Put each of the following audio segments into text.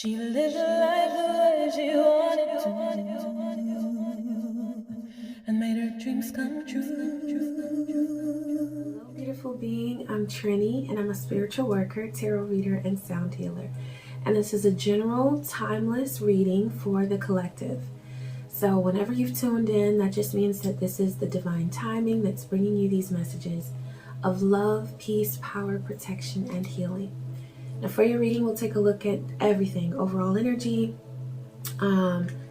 She lived life the way she wanted to and made her dreams come true. Hello, beautiful being. I'm Trini, and I'm a spiritual worker, tarot reader, and sound healer. And this is a general, timeless reading for the collective. So whenever you've tuned in, that just means that this is the divine timing that's bringing you these messages of love, peace, power, protection, and healing. Now for your reading, we'll take a look at everything: overall energy,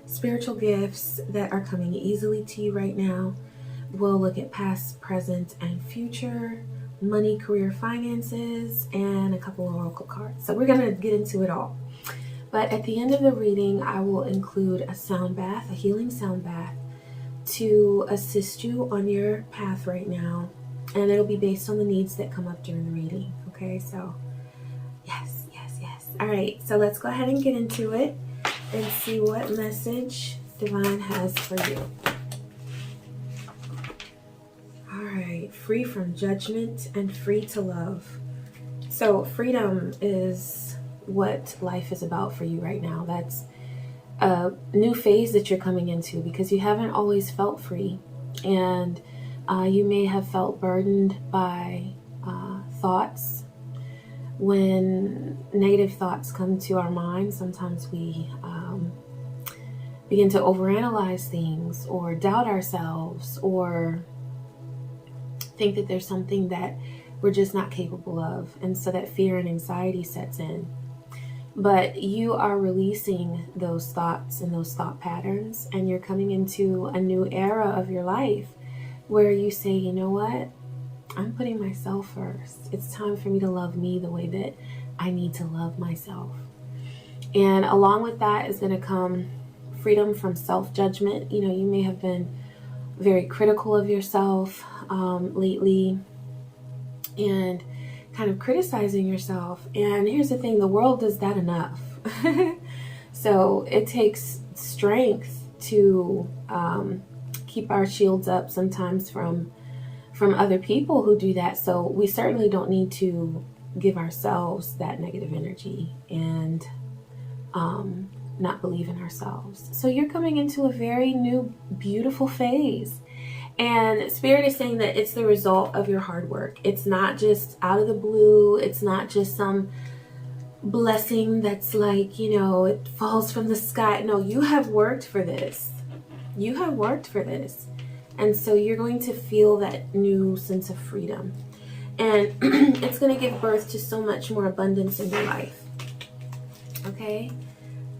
spiritual gifts that are coming easily to you right now. We'll look at past, present, and future, money, career, finances, and a couple of oracle cards. So we're going to get into it all. But at the end of the reading, I will include a sound bath, a healing sound bath, to assist you on your path right now. And it'll be based on the needs that come up during the reading. Okay, so yes. All right, so let's go ahead and get into it and see what message Divine has for you. All right, free from judgment and free to love. So freedom is what life is about for you right now. That's a new phase that you're coming into because you haven't always felt free, and you may have felt burdened by thoughts. When negative thoughts come to our mind, sometimes we begin to overanalyze things or doubt ourselves or think that there's something that we're just not capable of. And so that fear and anxiety sets in. But you are releasing those thoughts and those thought patterns, and you're coming into a new era of your life where you say, you know what? I'm putting myself first. It's time for me to love me the way that I need to love myself. And along with that is going to come freedom from self-judgment. You know, you may have been very critical of yourself lately and kind of criticizing yourself. And here's the thing, the world does that enough. So it takes strength to keep our shields up sometimes from other people who do that. So we certainly don't need to give ourselves that negative energy and not believe in ourselves. So you're coming into a very new, beautiful phase. And Spirit is saying that it's the result of your hard work. It's not just out of the blue. It's not just some blessing that's like, you know, it falls from the sky. No, you have worked for this. You have worked for this. And so you're going to feel that new sense of freedom. And it's going to give birth to so much more abundance in your life. Okay?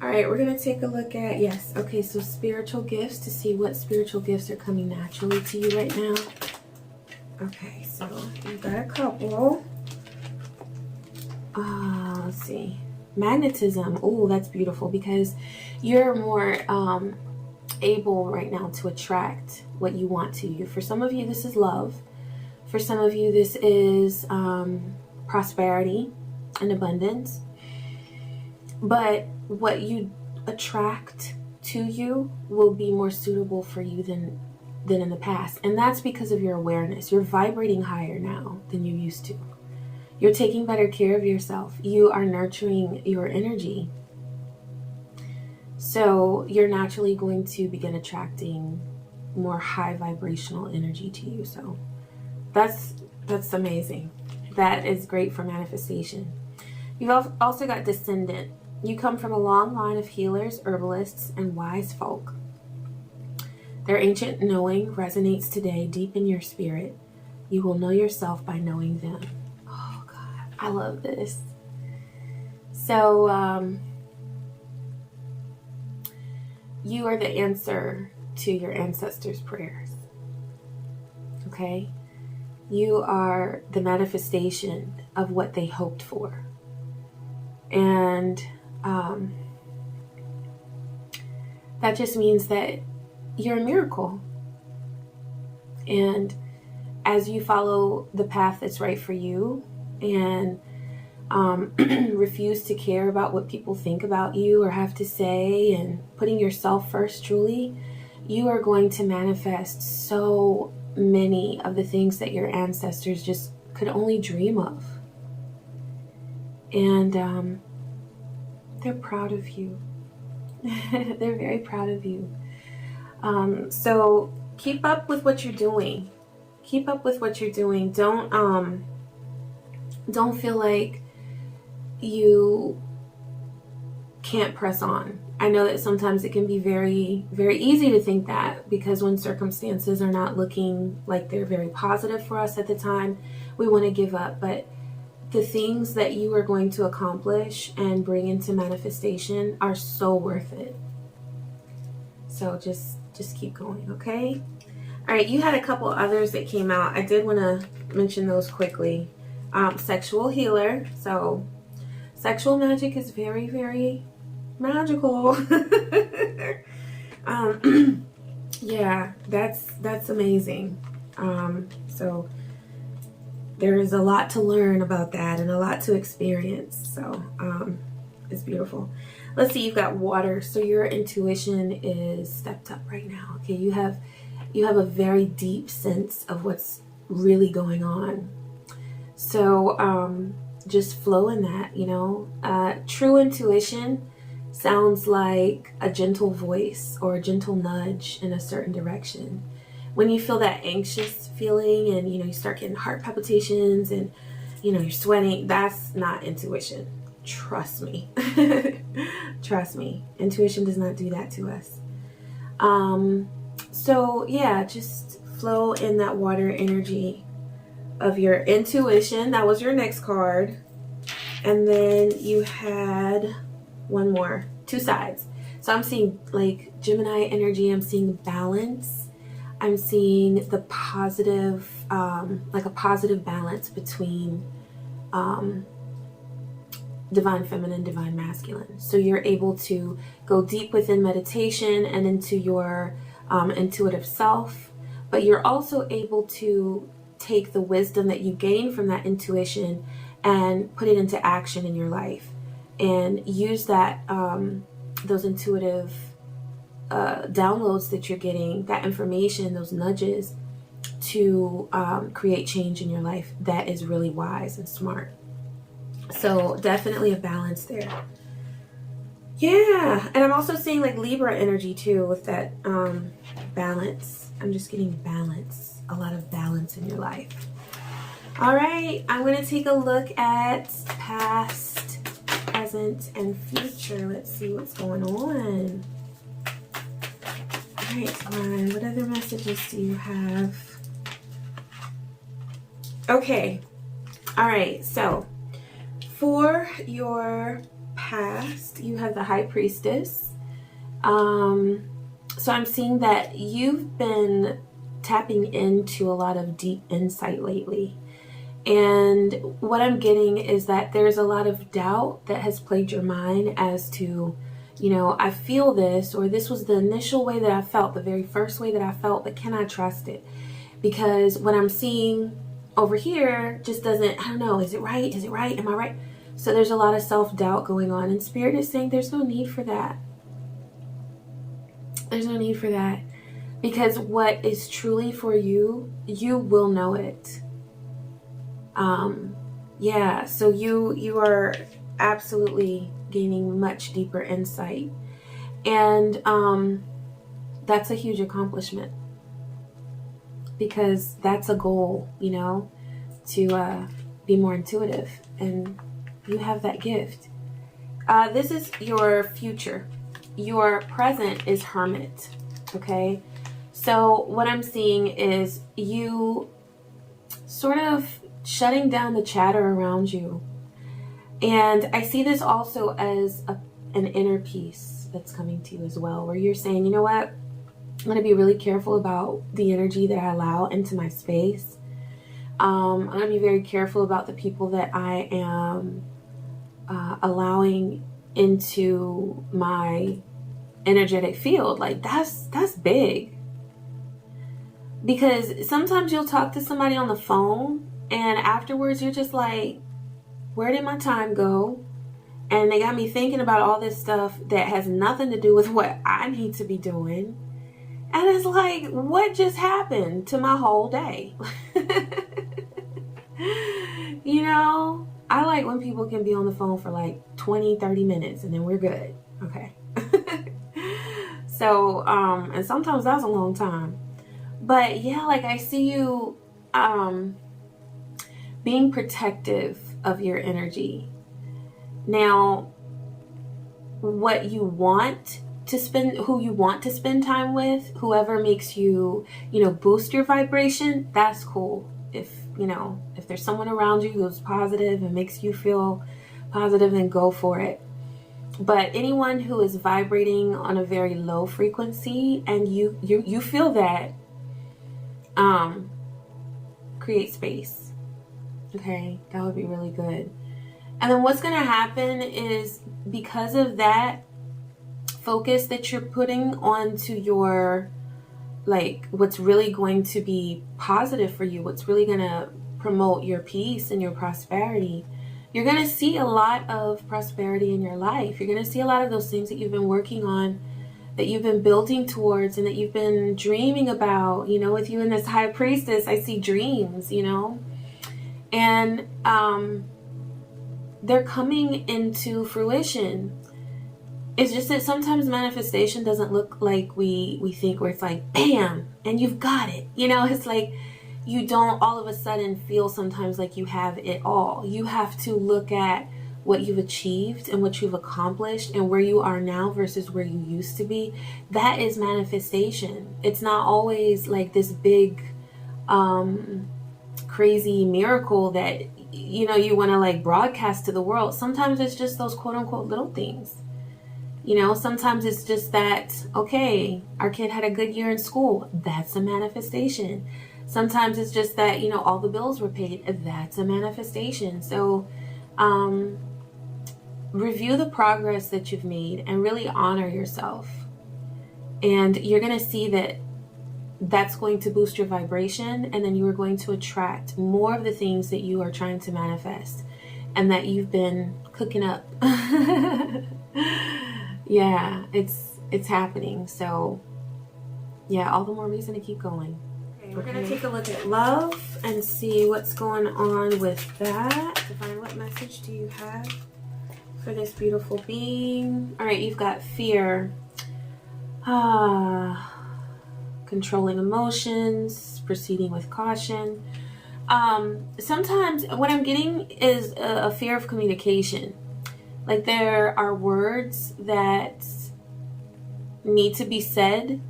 All right, we're going to take a look at, yes, okay, so spiritual gifts, to see what spiritual gifts are coming naturally to you right now. Okay, so we've got a couple. Let's see. Magnetism. Oh, that's beautiful because you're more able right now to attract what you want to you. For some of you, this is love. For some of you, this is prosperity and abundance. But what you attract to you will be more suitable for you than in the past. And that's because of your awareness. You're vibrating higher now than you used to. You're taking better care of yourself. You are nurturing your energy. So you're naturally going to begin attracting more high vibrational energy to you. So that's amazing. That is great for manifestation. You've also got descendant. You come from a long line of healers, herbalists, and wise folk. Their ancient knowing resonates today deep in your spirit. You will know yourself by knowing them. Oh God, I love this. So you are the answer to your ancestors' prayers. Okay? You are the manifestation of what they hoped for. And that just means that you're a miracle. And as you follow the path that's right for you and refuse to care about what people think about you or have to say, and putting yourself first truly, you are going to manifest so many of the things that your ancestors just could only dream of. And They're proud of you. They're very proud of you. So keep up with what you're doing. Keep up with what you're doing. Don't feel like you can't press on. I know that sometimes it can be very, very easy to think that, because when circumstances are not looking like they're very positive for us at the time, we want to give up. But the things that you are going to accomplish and bring into manifestation are so worth it. So just keep going, okay? All right, you had a couple others that came out. I did want to mention those quickly. Sexual healer. So sexual magic is very, very magical. Yeah, that's amazing. So there is a lot to learn about that and a lot to experience. So it's beautiful. Let's see, you've got water. So your intuition is stepped up right now. Okay, you have a very deep sense of what's really going on. So just flow in that, you know. True intuition sounds like a gentle voice or a gentle nudge in a certain direction. When you feel that anxious feeling and, you know, you start getting heart palpitations and, you know, you're sweating, that's not intuition. Trust me. Trust me. Intuition does not do that to us. So yeah, just flow in that water energy of your intuition. That was your next card. And then you had one more, two sides. So I'm seeing like Gemini energy. I'm seeing balance. I'm seeing the positive, like a positive balance between divine feminine, divine masculine. So you're able to go deep within meditation and into your intuitive self, but you're also able to take the wisdom that you gain from that intuition and put it into action in your life, and use that those intuitive downloads that you're getting, that information, those nudges, to create change in your life that is really wise and smart. So definitely a balance there. Yeah, and I'm also seeing like Libra energy too with that balance. I'm just getting balance, a lot of balance in your life. All right, I'm going to take a look at past, present, and future. Let's see what's going on. All right, Divine, what other messages do you have? Okay, all right, so for your past, you have the High Priestess. So I'm seeing that you've been tapping into a lot of deep insight lately. And what I'm getting is that there's a lot of doubt that has plagued your mind as to, you know, I feel this, or this was the initial way that I felt, the very first way that I felt, but can I trust it? Because what I'm seeing over here just doesn't, I don't know, is it right? Is it right? Am I right? So there's a lot of self-doubt going on, and Spirit is saying there's no need for that. There's no need for that, because what is truly for you, you will know it. Yeah, so you are absolutely gaining much deeper insight, and that's a huge accomplishment, because that's a goal, you know, to be more intuitive, and you have that gift. This is your future. Your present is Hermit, okay? So what I'm seeing is you sort of shutting down the chatter around you. And I see this also as an inner peace that's coming to you as well, where you're saying, you know what? I'm going to be really careful about the energy that I allow into my space. I'm going to be very careful about the people that I am allowing into my energetic field. Like that's big, because sometimes you'll talk to somebody on the phone and afterwards you're just like, where did my time go? And they got me thinking about all this stuff that has nothing to do with what I need to be doing. And it's like, what just happened to my whole day? You know, I like when people can be on the phone for like 20, 30 minutes, and then we're good. Okay. So, and sometimes that's a long time. But yeah, like I see you being protective of your energy. Now, what you want to spend, who you want to spend time with, whoever makes you, boost your vibration, that's cool. If there's someone around you who's positive and makes you feel positive, then go for it. But anyone who is vibrating on a very low frequency and you feel that, create space. Okay, that would be really good. And then what's going to happen is, because of that focus that you're putting onto your, like, what's really going to be positive for you, what's really going to promote your peace and your prosperity, you're going to see a lot of prosperity in your life. You're going to see a lot of those things that you've been working on, that you've been building towards, and that you've been dreaming about. With you and this high priestess, I see dreams, and they're coming into fruition. It's just that sometimes manifestation doesn't look like we think, where it's like, bam, and you've got it. It's like you don't all of a sudden feel sometimes like you have it all. You have to look at what you've achieved and what you've accomplished and where you are now versus where you used to be. That is manifestation. It's not always like this big, crazy miracle that, you want to like broadcast to the world. Sometimes it's just those quote unquote little things. Sometimes it's just that, okay, our kid had a good year in school. That's a manifestation. Sometimes it's just that, all the bills were paid. That's a manifestation. So, review the progress that you've made and really honor yourself. And you're going to see that that's going to boost your vibration, and then you are going to attract more of the things that you are trying to manifest and that you've been cooking up. Yeah, it's happening. So yeah, all the more reason to keep going. Okay, we're going to take a look at love and see what's going on with that. Divine, what message do you have for this beautiful being? All right, you've got fear. Controlling emotions, proceeding with caution. Sometimes what I'm getting is a fear of communication. Like there are words that need to be said,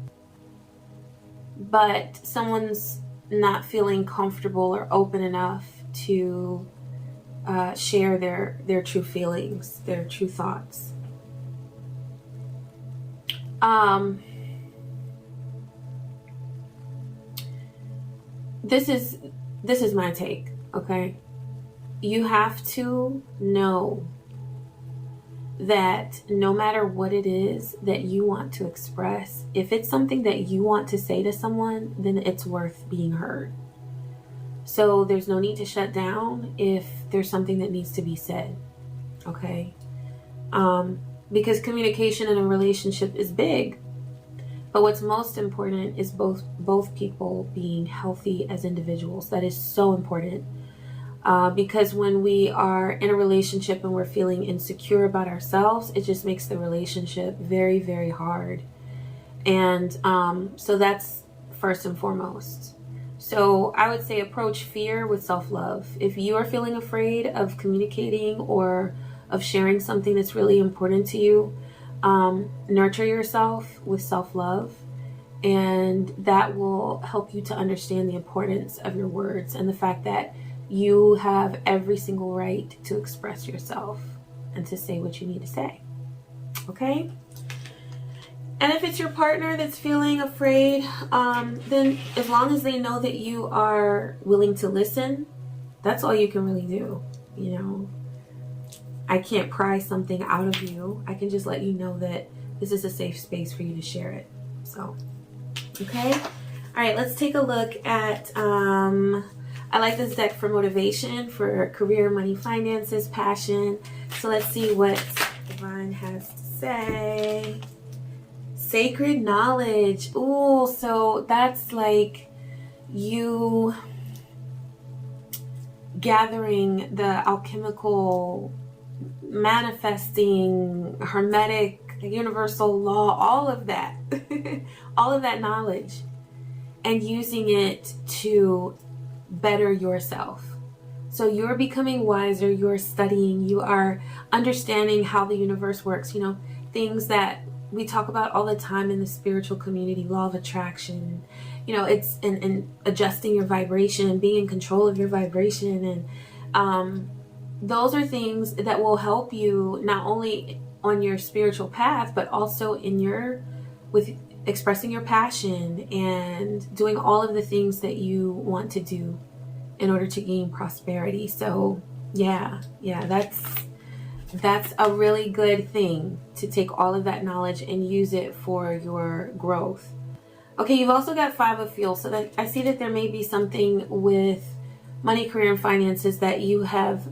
but someone's not feeling comfortable or open enough to share their true feelings, their true thoughts. This is my take, okay? You have to know that no matter what it is that you want to express, if it's something that you want to say to someone, then it's worth being heard. So there's no need to shut down if there's something that needs to be said, okay? Because communication in a relationship is big. But what's most important is both people being healthy as individuals. That is so important. Because when we are in a relationship and we're feeling insecure about ourselves, it just makes the relationship very, very hard. And so that's first and foremost. So I would say approach fear with self-love. If you are feeling afraid of communicating or of sharing something that's really important to you, nurture yourself with self-love, and that will help you to understand the importance of your words and the fact that you have every single right to express yourself and to say what you need to say. Okay? And if it's your partner that's feeling afraid, then as long as they know that you are willing to listen, that's all you can really do. I can't pry something out of you. I can just let you know that this is a safe space for you to share it. So, okay? All right, let's take a look at, I like this deck for motivation, for career, money, finances, passion. So let's see what Divine has to say. Sacred knowledge. Ooh, so that's like you gathering the alchemical manifesting, hermetic, universal law, all of that, all of that knowledge, and using it to better yourself. So you're becoming wiser, you're studying, you are understanding how the universe works, you know, things that we talk about all the time in the spiritual community, law of attraction, you know, it's and adjusting your vibration, being in control of your vibration. And those are things that will help you not only on your spiritual path, but also in with expressing your passion and doing all of the things that you want to do in order to gain prosperity. So yeah, that's a really good thing, to take all of that knowledge and use it for your growth. Okay, you've also got 5 of Fuel. So that I see that there may be something with money, career, and finances that you have,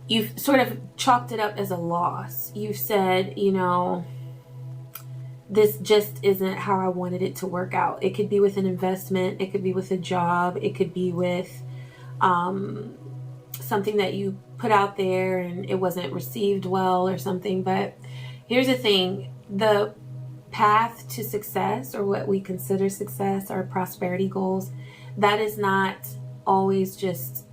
you've sort of chalked it up as a loss. You've said, you know, this just isn't how I wanted it to work out. It could be with an investment. It could be with a job. It could be with something that you put out there and it wasn't received well or something. But here's the thing. The path to success, or what we consider success, our prosperity goals, that is not always just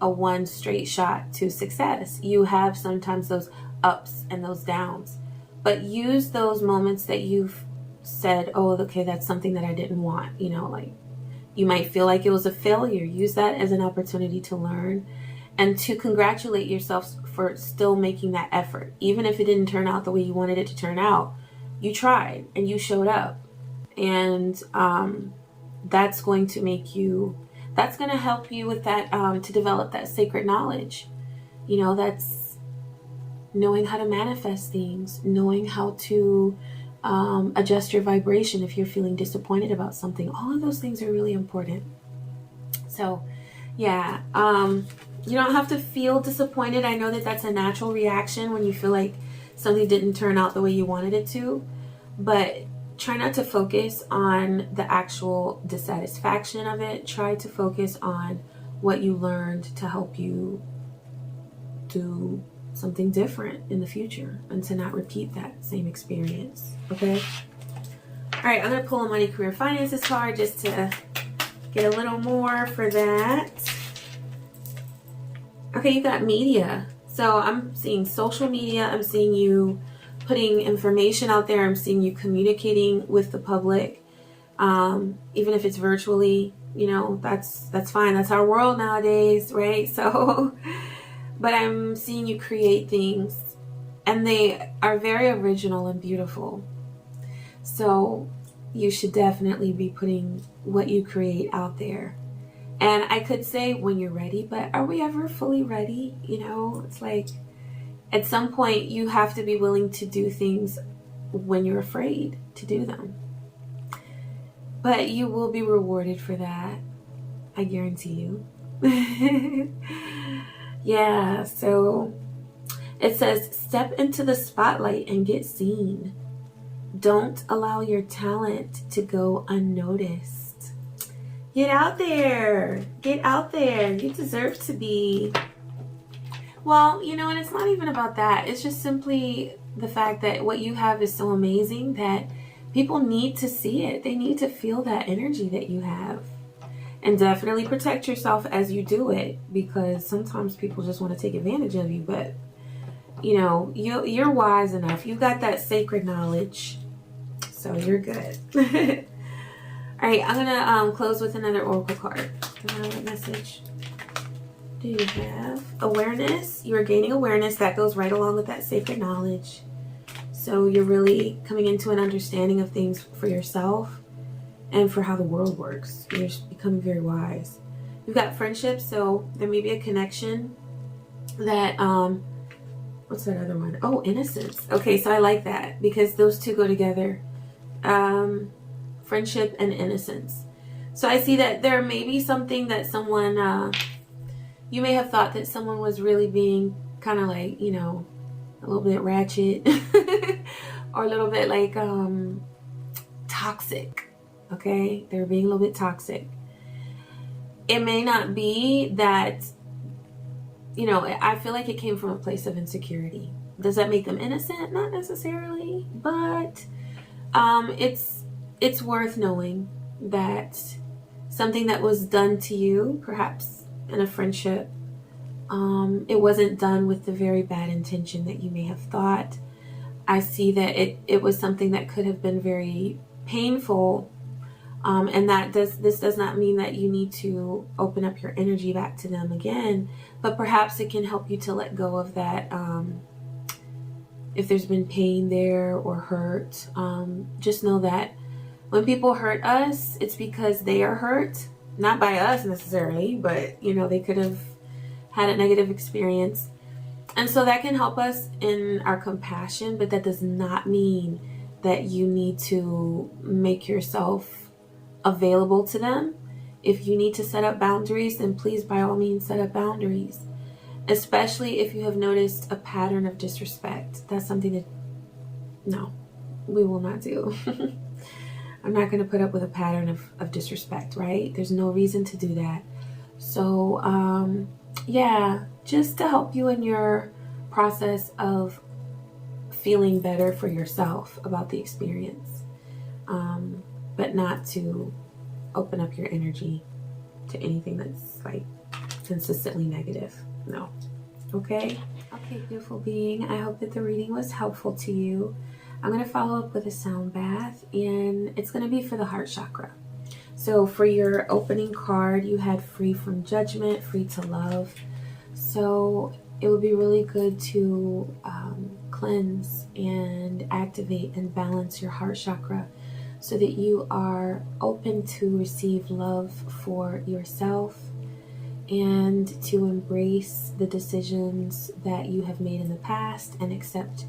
a one straight shot to success. You have sometimes those ups and those downs. But use those moments that you've said, oh, okay, that's something that I didn't want. You know, like you might feel like it was a failure. Use that as an opportunity to learn and to congratulate yourself for still making that effort. Even if it didn't turn out the way you wanted it to turn out, you tried and you showed up. And that's going to help you with that, to develop that sacred knowledge. You know, that's knowing how to manifest things, knowing how to adjust your vibration if you're feeling disappointed about something. All of those things are really important. So yeah, you don't have to feel disappointed. I know that that's a natural reaction when you feel like something didn't turn out the way you wanted it to, but try not to focus on the actual dissatisfaction of it. Try to focus on what you learned to help you do something different in the future and to not repeat that same experience. Okay? All right, I'm going to pull a money, career, finances card just to get a little more for that. Okay, you got media. So I'm seeing social media. I'm seeing you putting information out there. I'm seeing you communicating with the public, even if it's virtually. You know, that's fine. That's our world nowadays, right? So, but I'm seeing you create things, and they are very original and beautiful. So you should definitely be putting what you create out there. And I could say when you're ready, but are we ever fully ready? You know, it's like at some point you have to be willing to do things when you're afraid to do them. But you will be rewarded for that. I guarantee you. Yeah, so it says, step into the spotlight and get seen. Don't allow your talent to go unnoticed. Get out there. Get out there. You deserve to be. Well, you know, and it's not even about that. It's just simply the fact that what you have is so amazing that people need to see it. They need to feel that energy that you have. And definitely protect yourself as you do it, because sometimes people just want to take advantage of you. But, you know, you're wise enough. You got that sacred knowledge. So you're good. All right, I'm going to close with another oracle card. What message do you have? Awareness. You are gaining awareness. That goes right along with that sacred knowledge. So you're really coming into an understanding of things for yourself and for how the world works. You're becoming very wise. You've got friendships, so there may be a connection that, what's that other one? Oh, innocence. Okay, so I like that because those two go together. Friendship and innocence. So I see that there may be something that someone, you may have thought that someone was really being kind of like, you know, a little bit ratchet or a little bit like toxic. Okay, they're being a little bit toxic. It may not be that, I feel like it came from a place of insecurity. Does that make them innocent? Not necessarily, but it's worth knowing that something that was done to you, perhaps in a friendship, it wasn't done with the very bad intention that you may have thought. I see that it was something that could have been very painful, and this does not mean that you need to open up your energy back to them again, but perhaps it can help you to let go of that. If there's been pain there or hurt, just know that when people hurt us, it's because they are hurt, not by us necessarily, but they could have had a negative experience. And so that can help us in our compassion, but that does not mean that you need to make yourself available to them. If you need to set up boundaries, then please, by all means, set up boundaries. Especially if you have noticed a pattern of disrespect. That's something that, no, we will not do. I'm not going to put up with a pattern of disrespect, right? There's no reason to do that. So, yeah, just to help you in your process of feeling better for yourself about the experience, but not to open up your energy to anything that's like consistently negative. No. Okay, beautiful being. I hope that the reading was helpful to you. I'm going to follow up with a sound bath, and it's going to be for the heart chakra. So for your opening card, you had free from judgment, free to love. So it would be really good to cleanse and activate and balance your heart chakra so that you are open to receive love for yourself and to embrace the decisions that you have made in the past and accept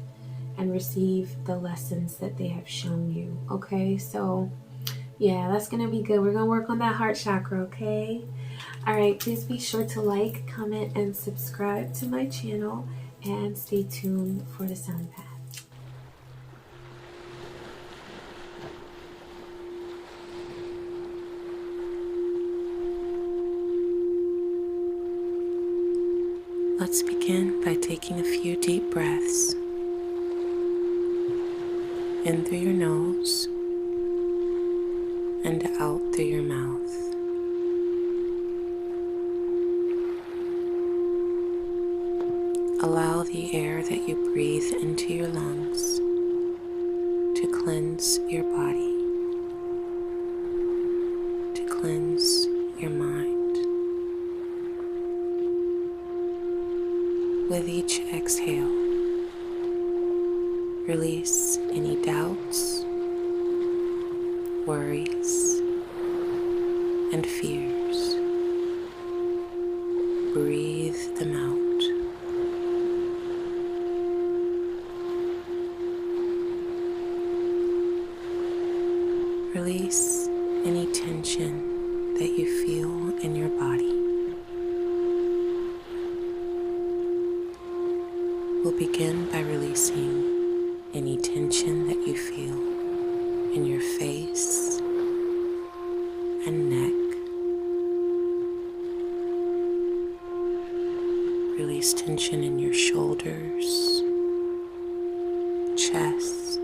and receive the lessons that they have shown you. Okay, so yeah, that's going to be good. We're going to work on that heart chakra, okay? All right, please be sure to like, comment, and subscribe to my channel, and stay tuned for the sound bath. Let's begin by taking a few deep breaths in through your nose and out through your mouth. Allow the air that you breathe into your lungs to cleanse your body, to cleanse your mind. With each exhale, release any doubts, worries, and fears. Breathe them out. Release any tension that you feel in your body. We'll begin by releasing any tension that you feel in your face and neck. Release tension in your shoulders, chest,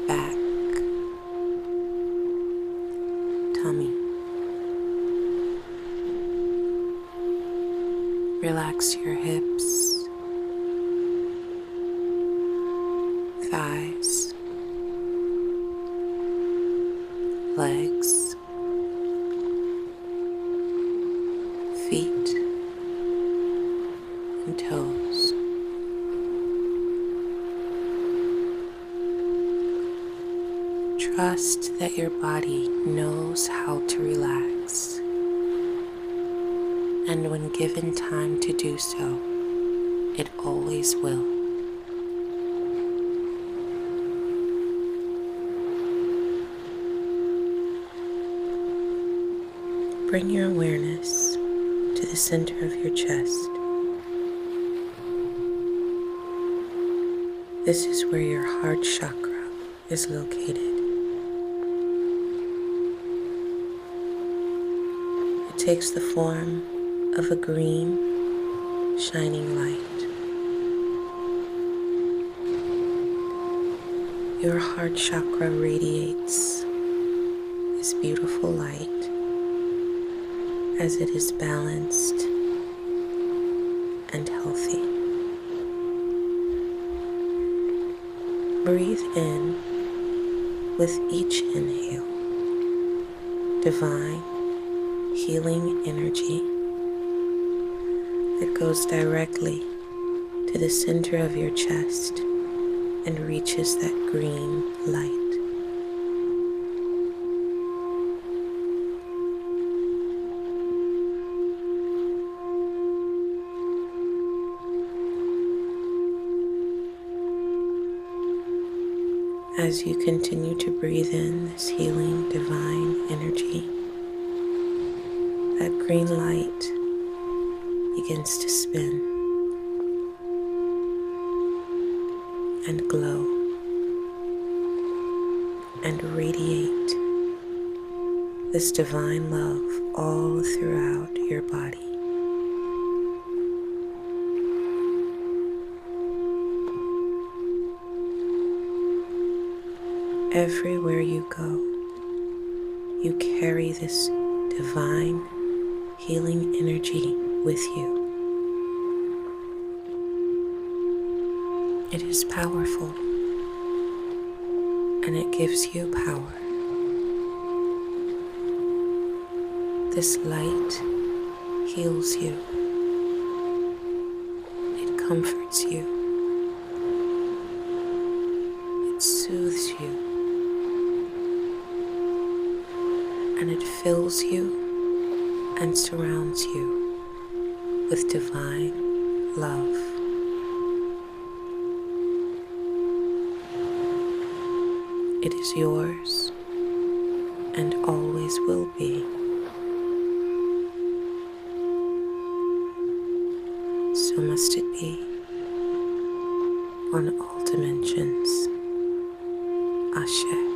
back, tummy. Relax your hips, thighs, legs, feet, and toes. Trust that your body knows how to relax, and when given time to do so, it always will. Bring your awareness to the center of your chest. This is where your heart chakra is located. It takes the form of a green, shining light. Your heart chakra radiates this beautiful light as it is balanced and healthy. Breathe in with each inhale divine healing energy that goes directly to the center of your chest and reaches that green light. As you continue to breathe in this healing divine energy, that green light begins to spin and glow and radiate this divine love all throughout your body. Everywhere you go, you carry this divine healing energy with you. It is powerful, and it gives you power. This light heals you. It comforts you. It soothes you. And it fills you and surrounds you with divine love. It is yours and always will be. So must it be on all dimensions. Ashe.